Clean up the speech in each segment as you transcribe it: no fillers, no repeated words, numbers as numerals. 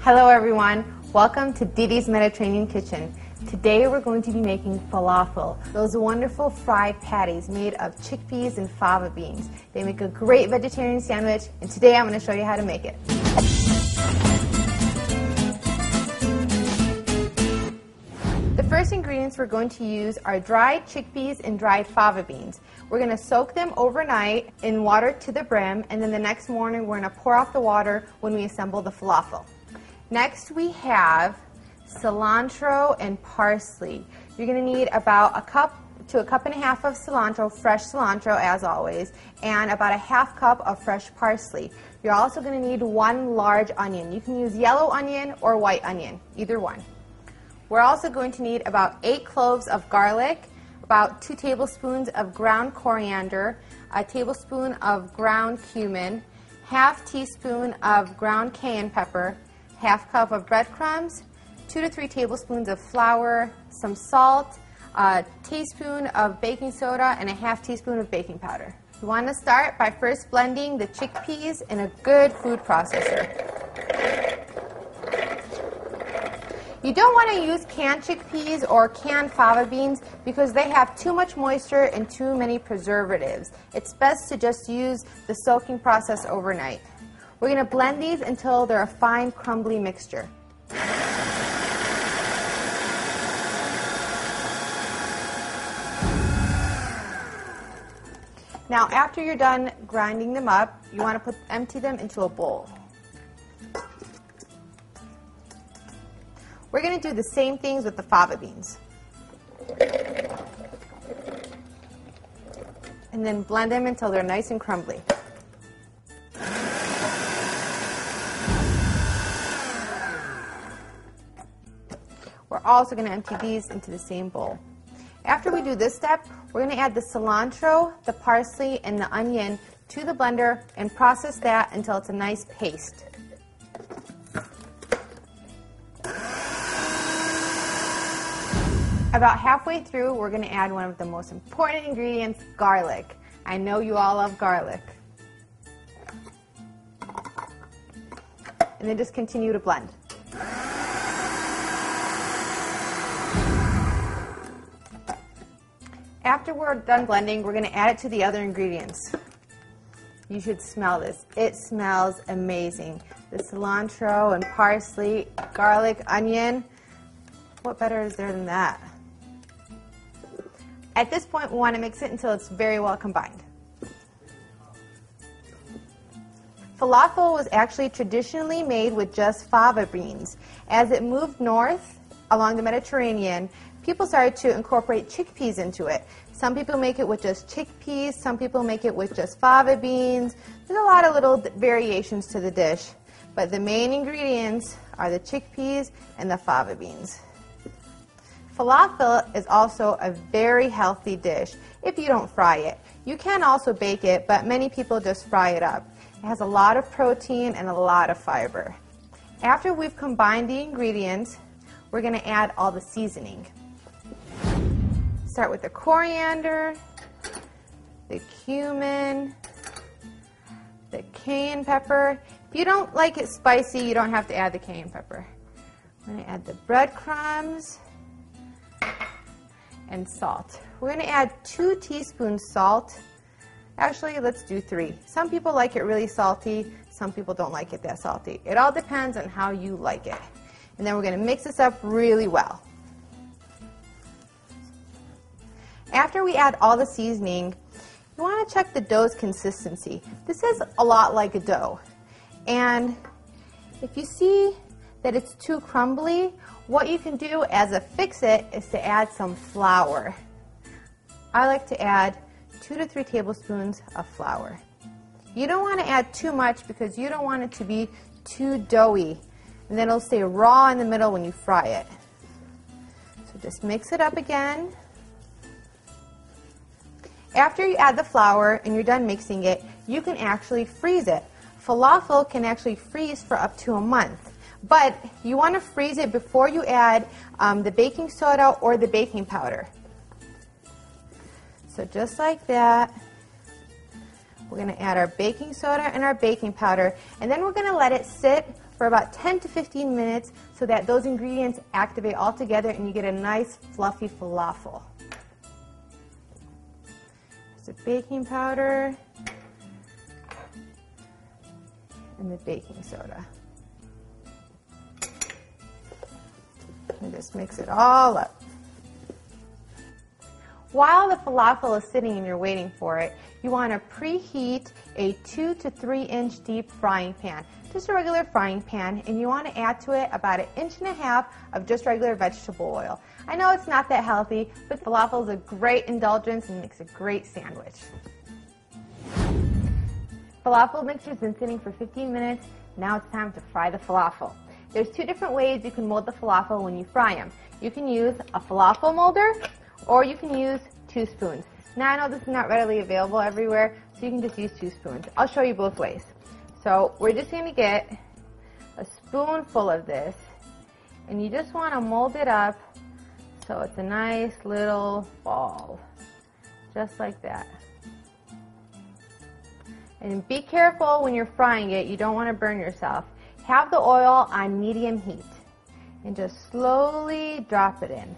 Hello everyone, welcome to Dede's Mediterranean Kitchen. Today we're going to be making falafel, those wonderful fried patties made of chickpeas and fava beans. They make a great vegetarian sandwich, and today I'm going to show you how to make it. The first ingredients we're going to use are dried chickpeas and dried fava beans. We're going to soak them overnight in water to the brim, and then the next morning we're going to pour off the water when we assemble the falafel. Next we have cilantro and parsley. You're going to need about a cup to a cup and a half of cilantro, fresh cilantro as always, and about a half cup of fresh parsley. You're also going to need one large onion. You can use yellow onion or white onion, either one. We're also going to need about 8 cloves of garlic, about 2 tablespoons of ground coriander, a tablespoon of ground cumin, half teaspoon of ground cayenne pepper, half cup of breadcrumbs, 2 to 3 tablespoons of flour, some salt, a teaspoon of baking soda, and a half teaspoon of baking powder. You want to start by first blending the chickpeas in a good food processor. You don't want to use canned chickpeas or canned fava beans because they have too much moisture and too many preservatives. It's best to just use the soaking process overnight. We're going to blend these until they're a fine, crumbly mixture. Now, after you're done grinding them up, you want to empty them into a bowl. We're going to do the same things with the fava beans. And then blend them until they're nice and crumbly. We're also going to empty these into the same bowl. After we do this step, we're going to add the cilantro, the parsley, and the onion to the blender and process that until it's a nice paste. About halfway through, we're going to add one of the most important ingredients, garlic. I know you all love garlic. And then just continue to blend. After we're done blending, we're going to add it to the other ingredients. You should smell this. It smells amazing. The cilantro and parsley, garlic, onion. What better is there than that? At this point, we want to mix it until it's very well combined. Falafel was actually traditionally made with just fava beans. As it moved north along the Mediterranean, people started to incorporate chickpeas into it. Some people make it with just chickpeas, some people make it with just fava beans. There's a lot of little variations to the dish, but the main ingredients are the chickpeas and the fava beans. Falafel is also a very healthy dish if you don't fry it. You can also bake it, but many people just fry it up. It has a lot of protein and a lot of fiber. After we've combined the ingredients, we're going to add all the seasoning. Start with the coriander, the cumin, the cayenne pepper. If you don't like it spicy, you don't have to add the cayenne pepper. I'm going to add the breadcrumbs and salt. We're going to add 2 teaspoons salt. Actually, let's do 3. Some people like it really salty, some people don't like it that salty. It all depends on how you like it. And then we're going to mix this up really well. After we add all the seasoning, you want to check the dough's consistency. This is a lot like a dough. And if you see that it's too crumbly, what you can do as a fix-it is to add some flour. I like to add 2 to 3 tablespoons of flour. You don't want to add too much because you don't want it to be too doughy, and then it'll stay raw in the middle when you fry it. So just mix it up again. After you add the flour and you're done mixing it, you can actually freeze it. Falafel can actually freeze for up to a month. But you want to freeze it before you add the baking soda or the baking powder. So just like that, we're going to add our baking soda and our baking powder, and then we're going to let it sit for about 10 to 15 minutes so that those ingredients activate all together and you get a nice fluffy falafel. There's the baking powder and the baking soda. And just mix it all up. While the falafel is sitting and you're waiting for it, you want to preheat a 2 to 3 inch deep frying pan, just a regular frying pan, and you want to add to it about 1.5 inches of just regular vegetable oil. I know it's not that healthy, but falafel is a great indulgence and makes a great sandwich. Falafel mixture's been sitting for 15 minutes. Now it's time to fry the falafel. There's 2 different ways you can mold the falafel when you fry them. You can use a falafel molder, or you can use 2 spoons. Now I know this is not readily available everywhere, so you can just use 2 spoons. I'll show you both ways. So we're just going to get a spoonful of this, and you just want to mold it up so it's a nice little ball, just like that. And be careful when you're frying it, you don't want to burn yourself. Have the oil on medium heat, and just slowly drop it in.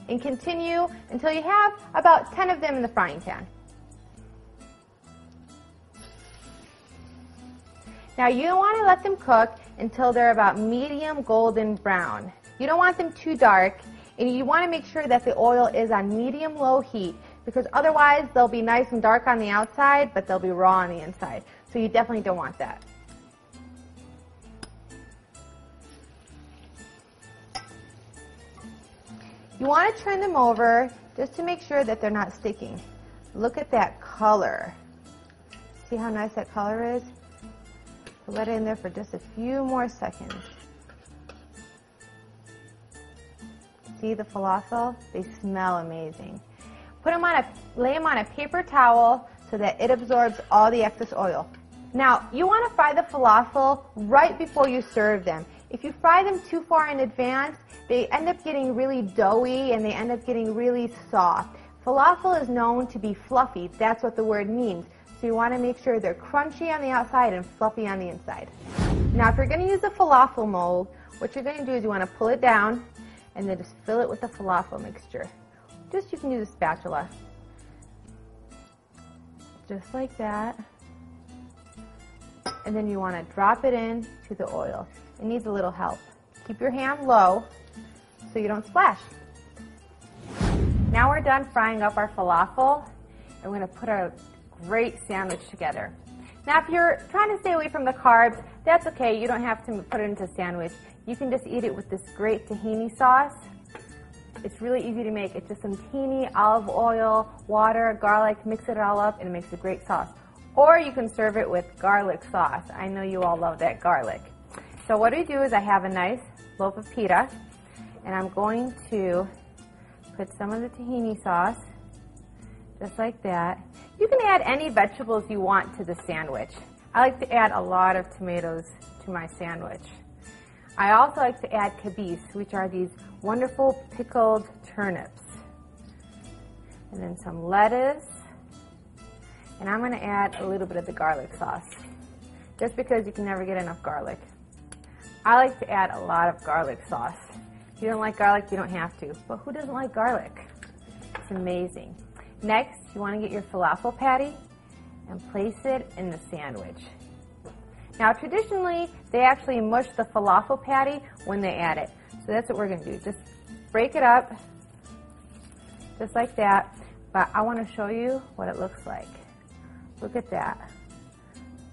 And continue until you have about 10 of them in the frying pan. Now you don't want to let them cook until they're about medium golden brown. You don't want them too dark, and you want to make sure that the oil is on medium-low heat, because otherwise they'll be nice and dark on the outside, but they'll be raw on the inside. So you definitely don't want that. You want to turn them over just to make sure that they're not sticking. Look at that color. See how nice that color is? So let it in there for just a few more seconds. See the falafel? They smell amazing. Lay them on a paper towel so that it absorbs all the excess oil. Now, you want to fry the falafel right before you serve them. If you fry them too far in advance, they end up getting really doughy and they end up getting really soft. Falafel is known to be fluffy. That's what the word means. So you want to make sure they're crunchy on the outside and fluffy on the inside. Now, if you're going to use a falafel mold, what you're going to do is you want to pull it down and then just fill it with the falafel mixture. You can use a spatula. Just like that. And then you want to drop it in to the oil. It needs a little help. Keep your hand low so you don't splash. Now we're done frying up our falafel, and we're going to put a great sandwich together. Now if you're trying to stay away from the carbs, that's okay. You don't have to put it into a sandwich. You can just eat it with this great tahini sauce. It's really easy to make. It's just some tahini, olive oil, water, garlic, mix it all up, and it makes a great sauce. Or you can serve it with garlic sauce. I know you all love that garlic. So what I do is I have a nice loaf of pita, and I'm going to put some of the tahini sauce, just like that. You can add any vegetables you want to the sandwich. I like to add a lot of tomatoes to my sandwich. I also like to add kabis, which are these wonderful pickled turnips. And then some lettuce. And I'm going to add a little bit of the garlic sauce, just because you can never get enough garlic. I like to add a lot of garlic sauce. If you don't like garlic, you don't have to. But who doesn't like garlic? It's amazing. Next, you want to get your falafel patty and place it in the sandwich. Now, traditionally, they actually mush the falafel patty when they add it. So that's what we're going to do. Just break it up, just like that. But I want to show you what it looks like. Look at that.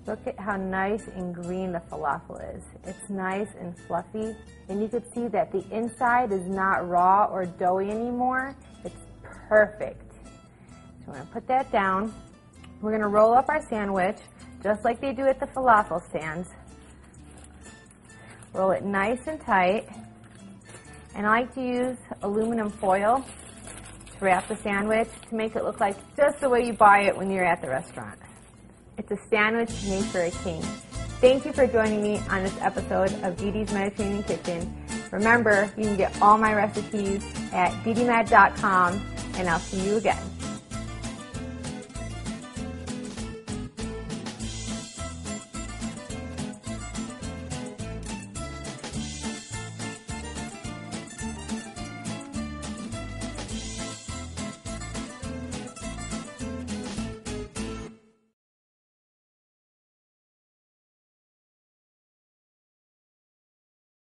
Look at how nice and green the falafel is. It's nice and fluffy. And you can see that the inside is not raw or doughy anymore. It's perfect. So we're going to put that down. We're going to roll up our sandwich, just like they do at the falafel stands. Roll it nice and tight. And I like to use aluminum foil to wrap the sandwich to make it look like just the way you buy it when you're at the restaurant. It's a sandwich made for a king. Thank you for joining me on this episode of Dede's Mediterranean Kitchen. Remember, you can get all my recipes at dedemed.com, and I'll see you again.